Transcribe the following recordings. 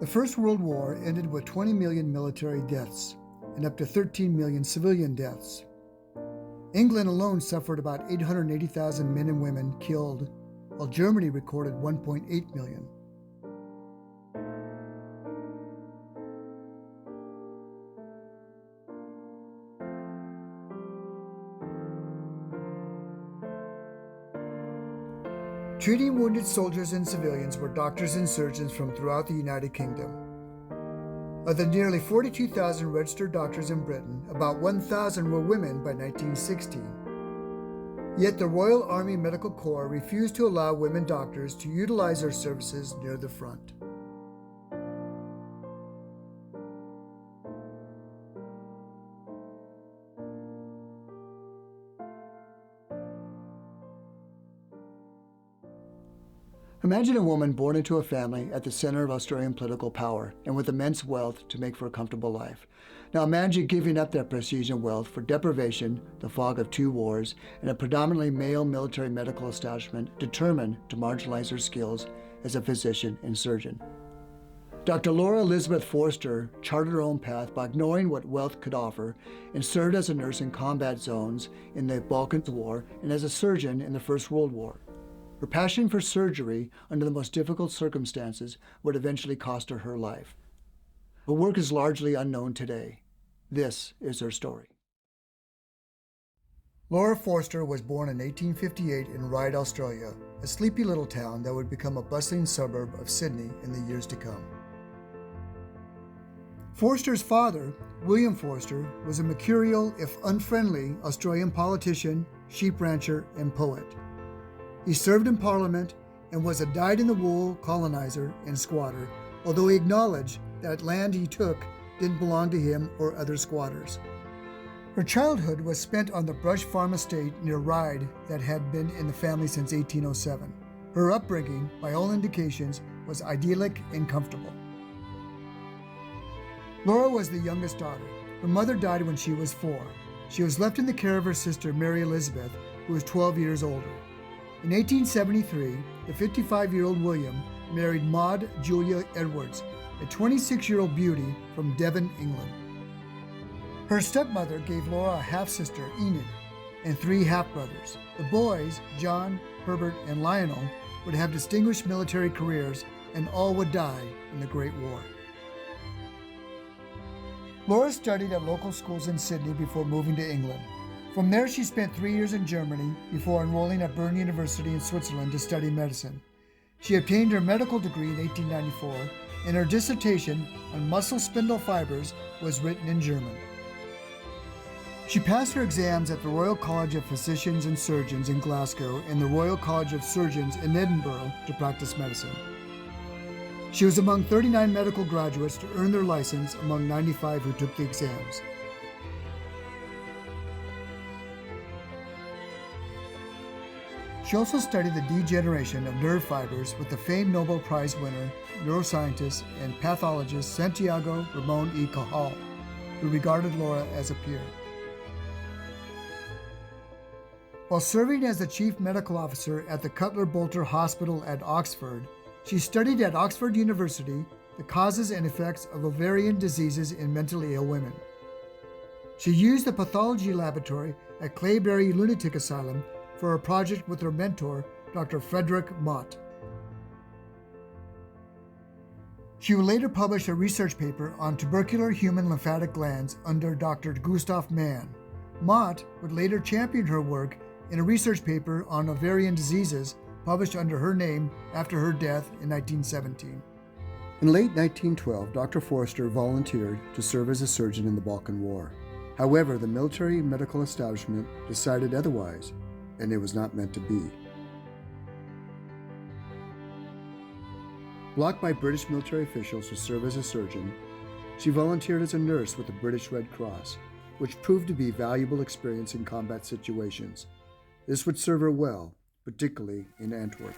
The First World War ended with 20 million military deaths and up to 13 million civilian deaths. England alone suffered about 880,000 men and women killed, while Germany recorded 1.8 million. Treating wounded soldiers and civilians were doctors and surgeons from throughout the United Kingdom. Of the nearly 42,000 registered doctors in Britain, about 1,000 were women by 1960. Yet the Royal Army Medical Corps refused to allow women doctors to utilize their services near the front. Imagine a woman born into a family at the center of Australian political power and with immense wealth to make for a comfortable life. Now imagine giving up that prestige and wealth for deprivation, the fog of 2 wars, and a predominantly male military medical establishment determined to marginalize her skills as a physician and surgeon. Dr. Laura Elizabeth Forster charted her own path by ignoring what wealth could offer and served as a nurse in combat zones in the Balkan War and as a surgeon in the First World War. Her passion for surgery under the most difficult circumstances would eventually cost her her life. Her work is largely unknown today. This is her story. Laura Forster was born in 1858 in Ryde, Australia, a sleepy little town that would become a bustling suburb of Sydney in the years to come. Forster's father, William Forster, was a mercurial, if unfriendly, Australian politician, sheep rancher, and poet. He served in Parliament and was a dyed-in-the-wool colonizer and squatter, although he acknowledged that land he took didn't belong to him or other squatters. Her childhood was spent on the Brush Farm estate near Ryde that had been in the family since 1807. Her upbringing, by all indications, was idyllic and comfortable. Laura was the youngest daughter. Her mother died when she was 4. She was left in the care of her sister, Mary Elizabeth, who was 12 years older. In 1873, the 55-year-old William married Maud Julia Edwards, a 26-year-old beauty from Devon, England. Her stepmother gave Laura a half-sister, Enid, and 3 half-brothers. The boys, John, Herbert, and Lionel, would have distinguished military careers, and all would die in the Great War. Laura studied at local schools in Sydney before moving to England. From there, she spent 3 years in Germany before enrolling at Bern University in Switzerland to study medicine. She obtained her medical degree in 1894, and her dissertation on muscle spindle fibers was written in German. She passed her exams at the Royal College of Physicians and Surgeons in Glasgow and the Royal College of Surgeons in Edinburgh to practice medicine. She was among 39 medical graduates to earn their license among 95 who took the exams. She also studied the degeneration of nerve fibers with the famed Nobel Prize winner, neuroscientist, and pathologist Santiago Ramon y Cajal, who regarded Laura as a peer. While serving as the chief medical officer at the Cutler Bolter Hospital at Oxford, she studied at Oxford University the causes and effects of ovarian diseases in mentally ill women. She used the pathology laboratory at Claybury Lunatic Asylum for a project with her mentor, Dr. Frederick Mott. She would later publish a research paper on tubercular human lymphatic glands under Dr. Gustav Mann. Mott would later champion her work in a research paper on ovarian diseases published under her name after her death in 1917. In late 1912, Dr. Forster volunteered to serve as a surgeon in the Balkan War. However, the military medical establishment decided otherwise, and it was not meant to be. Blocked by British military officials to serve as a surgeon, she volunteered as a nurse with the British Red Cross, which proved to be valuable experience in combat situations. This would serve her well, particularly in Antwerp.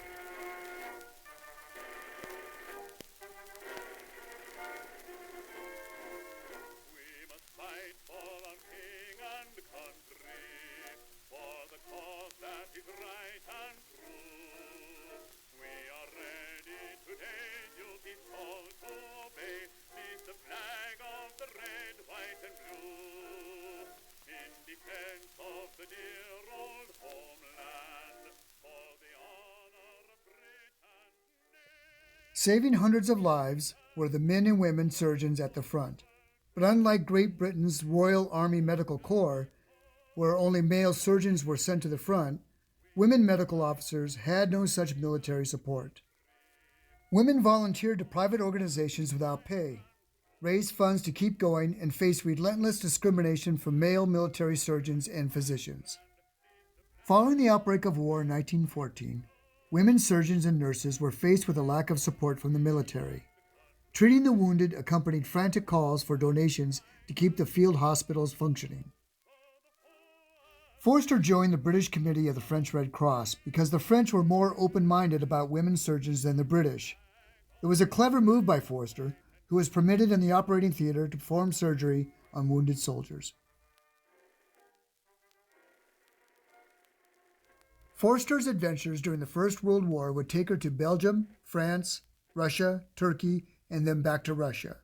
Today, you'll be called to Saving hundreds of lives were the men and women surgeons at the front. But unlike Great Britain's Royal Army Medical Corps, where only male surgeons were sent to the front, women medical officers had no such military support. Women volunteered to private organizations without pay, raised funds to keep going, and faced relentless discrimination from male military surgeons and physicians. Following the outbreak of war in 1914, women surgeons and nurses were faced with a lack of support from the military. Treating the wounded accompanied frantic calls for donations to keep the field hospitals functioning. Forster joined the British Committee of the French Red Cross because the French were more open-minded about women surgeons than the British. It was a clever move by Forster, who was permitted in the operating theater to perform surgery on wounded soldiers. Forster's adventures during the First World War would take her to Belgium, France, Russia, Turkey, and then back to Russia.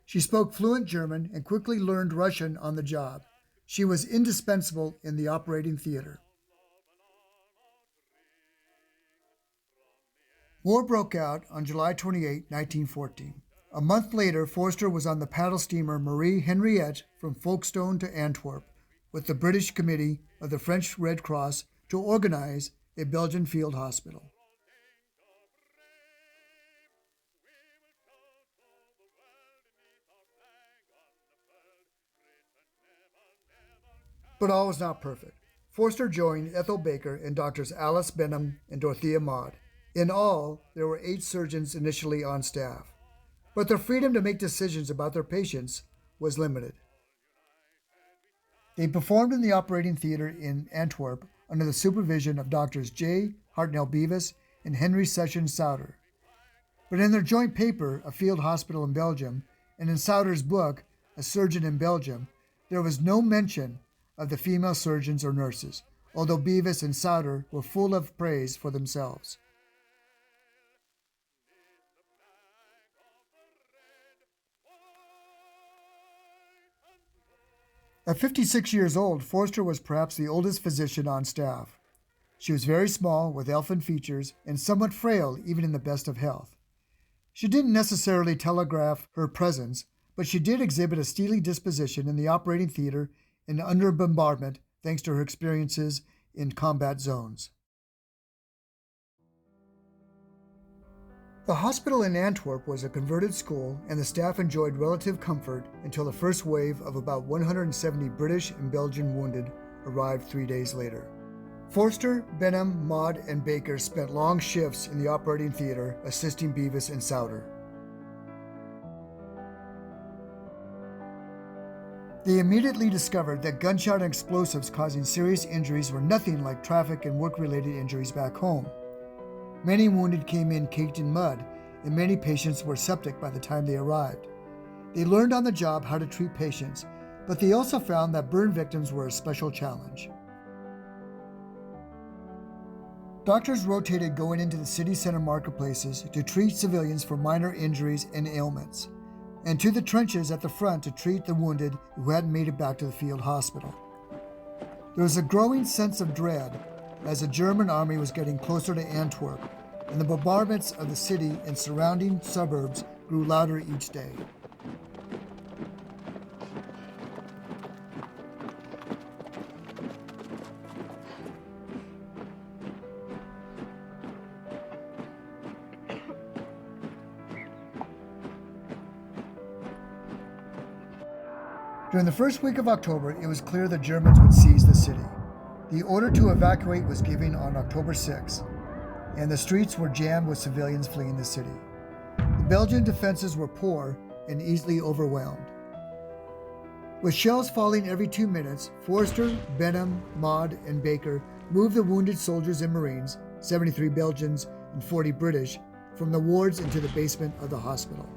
She spoke fluent German and quickly learned Russian on the job. She was indispensable in the operating theater. War broke out on July 28, 1914. A month later, Forster was on the paddle steamer Marie Henriette from Folkestone to Antwerp with the British Committee of the French Red Cross to organize a Belgian field hospital. But all was not perfect. Forster joined Ethel Baker and doctors Alice Benham and Dorothea Maud. In all, there were 8 surgeons initially on staff, but their freedom to make decisions about their patients was limited. They performed in the operating theater in Antwerp under the supervision of doctors J. Hartnell Beavis and Henry Sessions Souter. But in their joint paper, A Field Hospital in Belgium, and in Souter's book, A Surgeon in Belgium, there was no mention of the female surgeons or nurses, although Beavis and Souter were full of praise for themselves. At 56 years old, Forster was perhaps the oldest physician on staff. She was very small, with elfin features, and somewhat frail even in the best of health. She didn't necessarily telegraph her presence, but she did exhibit a steely disposition in the operating theater and under bombardment, thanks to her experiences in combat zones. The hospital in Antwerp was a converted school, and the staff enjoyed relative comfort until the first wave of about 170 British and Belgian wounded arrived 3 days later. Forster, Benham, Maud, and Baker spent long shifts in the operating theater assisting Beavis and Souter. They immediately discovered that gunshot and explosives causing serious injuries were nothing like traffic and work-related injuries back home. Many wounded came in caked in mud, and many patients were septic by the time they arrived. They learned on the job how to treat patients, but they also found that burn victims were a special challenge. Doctors rotated going into the city center marketplaces to treat civilians for minor injuries and ailments, and to the trenches at the front to treat the wounded who hadn't made it back to the field hospital. There was a growing sense of dread as the German army was getting closer to Antwerp, and the bombardments of the city and surrounding suburbs grew louder each day. During the first week of October, it was clear the Germans would seize the city. The order to evacuate was given on October 6, and the streets were jammed with civilians fleeing the city. The Belgian defenses were poor and easily overwhelmed. With shells falling every 2 minutes, Forster, Benham, Maud, and Baker moved the wounded soldiers and Marines, 73 Belgians and 40 British, from the wards into the basement of the hospital.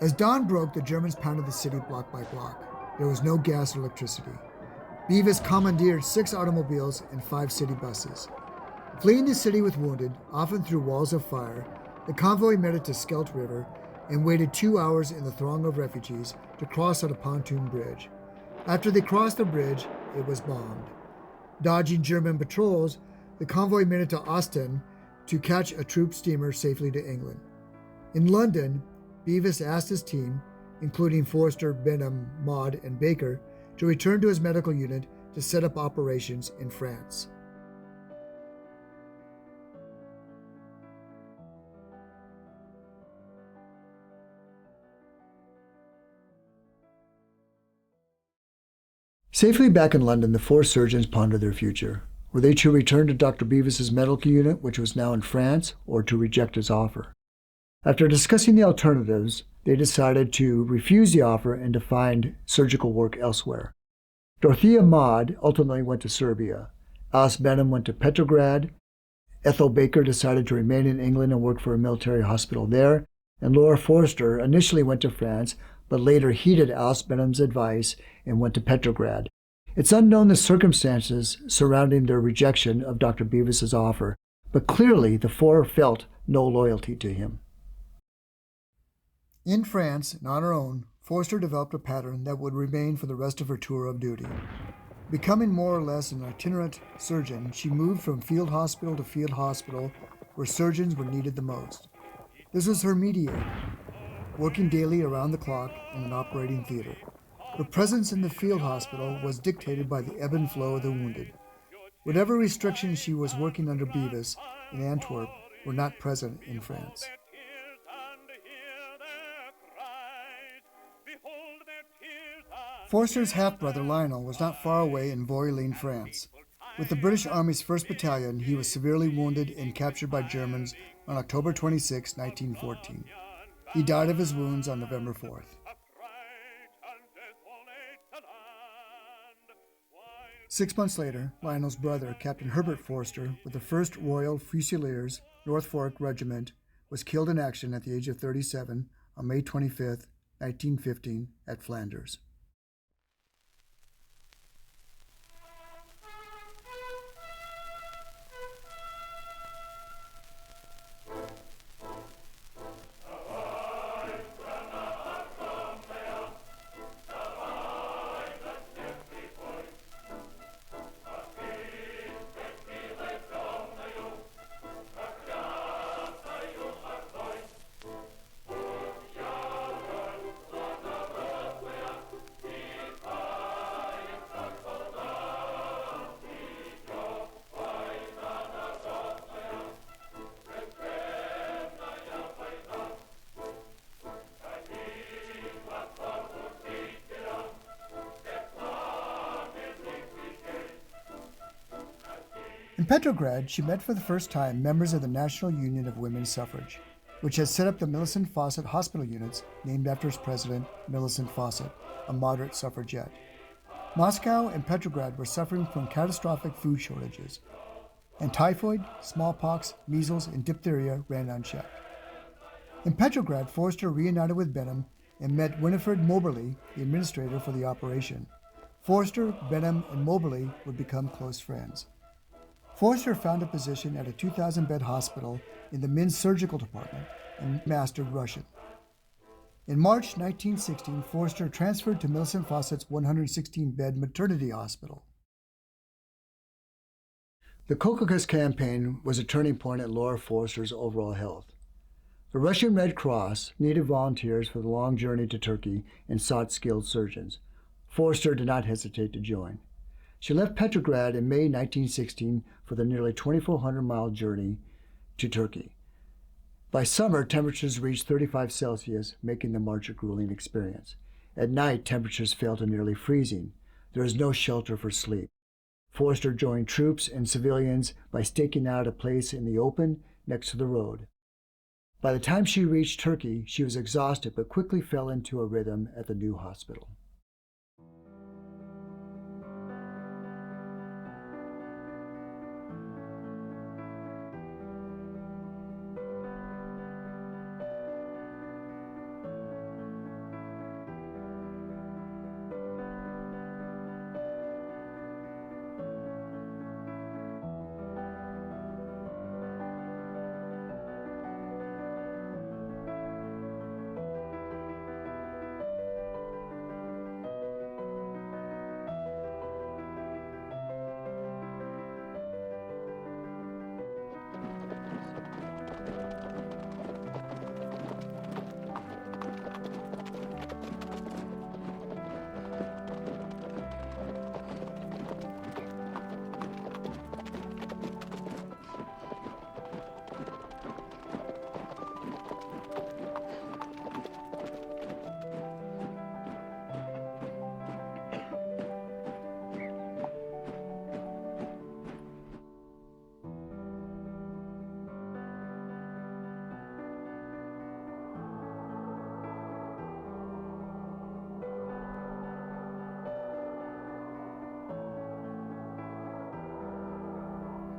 As dawn broke, the Germans pounded the city block by block. There was no gas or electricity. Beavis commandeered 6 automobiles and 5 city buses. Fleeing the city with wounded, often through walls of fire, the convoy made it to Scheldt River and waited 2 hours in the throng of refugees to cross at a pontoon bridge. After they crossed the bridge, it was bombed. Dodging German patrols, the convoy made it to Ostend to catch a troop steamer safely to England. In London, Beavis asked his team, including Forster, Benham, Maud, and Baker, to return to his medical unit to set up operations in France. Safely back in London, the 4 surgeons pondered their future. Were they to return to Dr. Beavis's medical unit, which was now in France, or to reject his offer? After discussing the alternatives, they decided to refuse the offer and to find surgical work elsewhere. Dorothea Maud ultimately went to Serbia. Alice Benham went to Petrograd. Ethel Baker decided to remain in England and work for a military hospital there. And Laura Forster initially went to France, but later heeded Alice Benham's advice and went to Petrograd. It's unknown the circumstances surrounding their rejection of Dr. Beavis's offer, but clearly the 4 felt no loyalty to him. In France, and on her own, Forster developed a pattern that would remain for the rest of her tour of duty. Becoming more or less an itinerant surgeon, she moved from field hospital to field hospital where surgeons were needed the most. This was her mediator, working daily around the clock in an operating theater. Her presence in the field hospital was dictated by the ebb and flow of the wounded. Whatever restrictions she was working under Beavis in Antwerp were not present in France. Forster's half-brother Lionel was not far away in Vauxhall, France. With the British Army's 1st Battalion, he was severely wounded and captured by Germans on October 26, 1914. He died of his wounds on November 4th. 6 months later, Lionel's brother, Captain Herbert Forster, with the 1st Royal Fusiliers, North Fork Regiment, was killed in action at the age of 37 on May 25, 1915, at Flanders. In Petrograd, she met for the first time members of the National Union of Women's Suffrage, which had set up the Millicent Fawcett Hospital units named after its president, Millicent Fawcett, a moderate suffragette. Moscow and Petrograd were suffering from catastrophic food shortages, and typhoid, smallpox, measles, and diphtheria ran unchecked. In Petrograd, Forster reunited with Benham and met Winifred Moberly, the administrator for the operation. Forster, Benham, and Moberly would become close friends. Forster found a position at a 2,000-bed hospital in the men's surgical department and mastered Russian. In March 1916, Forster transferred to Millicent Fawcett's 116-bed maternity hospital. The Caucasus campaign was a turning point in Laura Forster's overall health. The Russian Red Cross needed volunteers for the long journey to Turkey and sought skilled surgeons. Forster did not hesitate to join. She left Petrograd in May 1916 for the nearly 2,400-mile journey to Turkey. By summer, temperatures reached 35 Celsius, making the march a grueling experience. At night, temperatures fell to nearly freezing. There is no shelter for sleep. Forster joined troops and civilians by staking out a place in the open next to the road. By the time she reached Turkey, she was exhausted but quickly fell into a rhythm at the new hospital.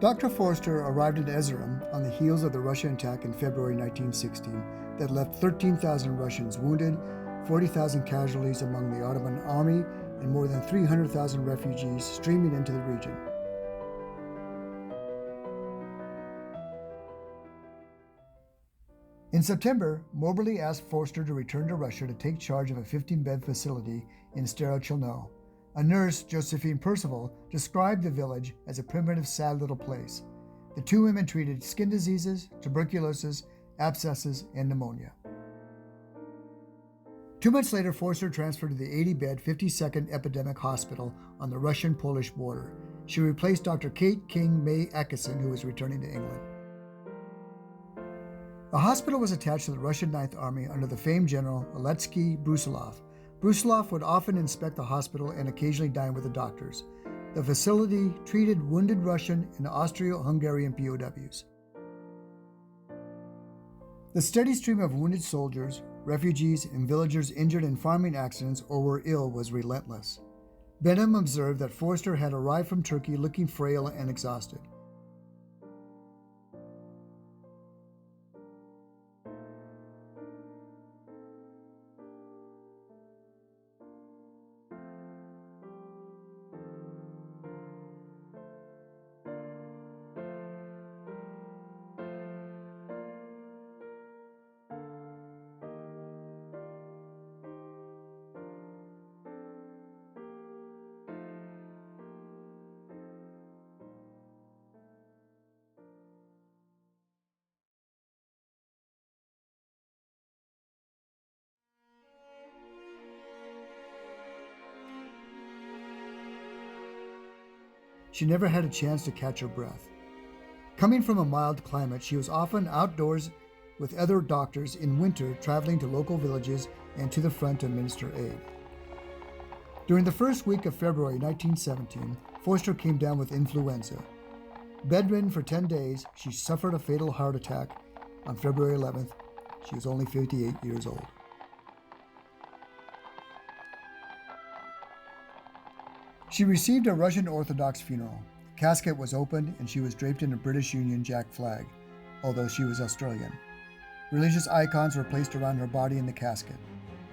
Dr. Forster arrived in Erzurum on the heels of the Russian attack in February 1916 that left 13,000 Russians wounded, 40,000 casualties among the Ottoman army, and more than 300,000 refugees streaming into the region. In September, Moberly asked Forster to return to Russia to take charge of a 15-bed facility in Starochelno. A nurse, Josephine Percival, described the village as a primitive, sad little place. The two women treated skin diseases, tuberculosis, abscesses, and pneumonia. 2 months later, Forster transferred to the 80-bed 52nd Epidemic Hospital on the Russian-Polish border. She replaced Dr. Kate King May Atkinson, who was returning to England. The hospital was attached to the Russian Ninth Army under the famed General Alexei Brusilov. Brusilov would often inspect the hospital and occasionally dine with the doctors. The facility treated wounded Russian and Austro-Hungarian POWs. The steady stream of wounded soldiers, refugees, and villagers injured in farming accidents or were ill was relentless. Benham observed that Forster had arrived from Turkey looking frail and exhausted. She never had a chance to catch her breath. Coming from a mild climate, she was often outdoors with other doctors in winter, traveling to local villages and to the front to administer aid. During the first week of February 1917, Forster came down with influenza. Bedridden for 10 days, she suffered a fatal heart attack on February 11th. She was only 58 years old. She received a Russian Orthodox funeral. The casket was opened and she was draped in a British Union Jack flag, although she was Australian. Religious icons were placed around her body in the casket.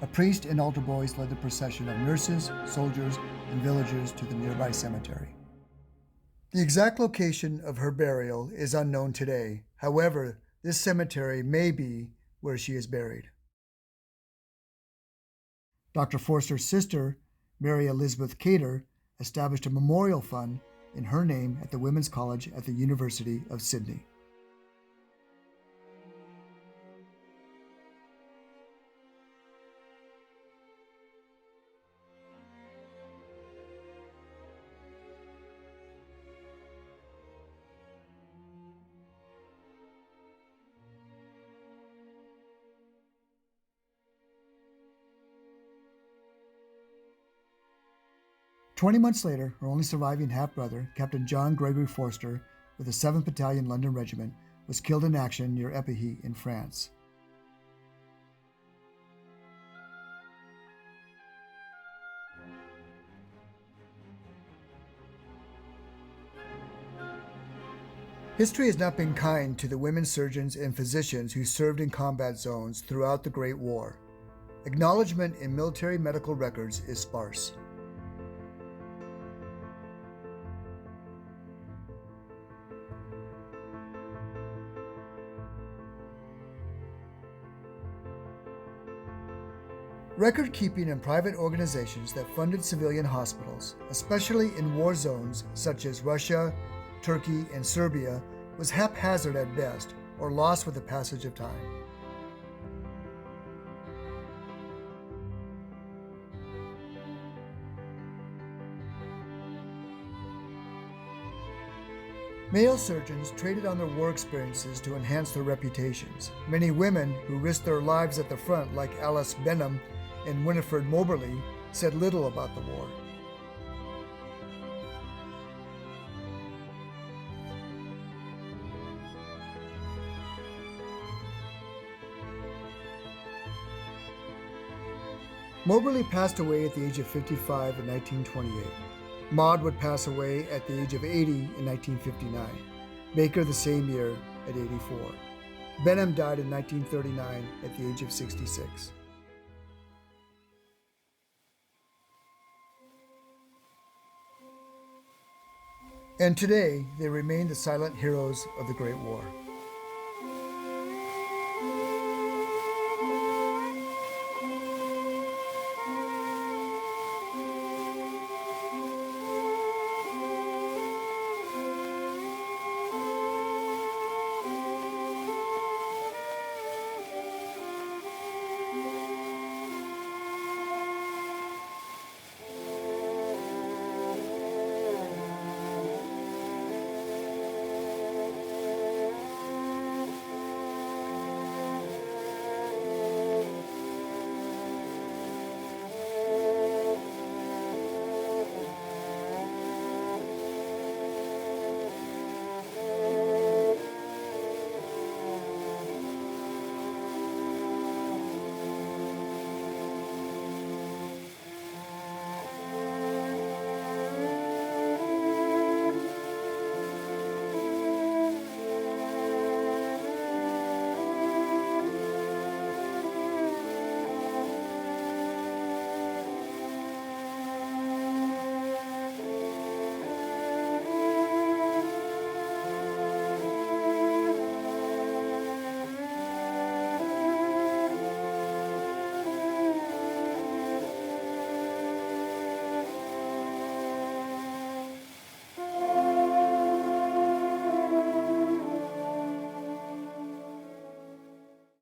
A priest and altar boys led the procession of nurses, soldiers, and villagers to the nearby cemetery. The exact location of her burial is unknown today. However, this cemetery may be where she is buried. Dr. Forster's sister, Mary Elizabeth Cater, established a memorial fund in her name at the Women's College at the University of Sydney. "20 months later, her only surviving half-brother, Captain John Gregory Forster, with the 7th Battalion London Regiment, was killed in action near Epinay in France. History has not been kind to the women surgeons and physicians who served in combat zones throughout the Great War. Acknowledgement in military medical records is sparse. Record-keeping in private organizations that funded civilian hospitals, especially in war zones such as Russia, Turkey, and Serbia, was haphazard at best or lost with the passage of time. Male surgeons traded on their war experiences to enhance their reputations. Many women who risked their lives at the front, like Alice Benham and Winifred Moberly, said little about the war. Moberly passed away at the age of 55 in 1928. Maud would pass away at the age of 80 in 1959. Baker the same year at 84. Benham died in 1939 at the age of 66. And today, they remain the silent heroes of the Great War.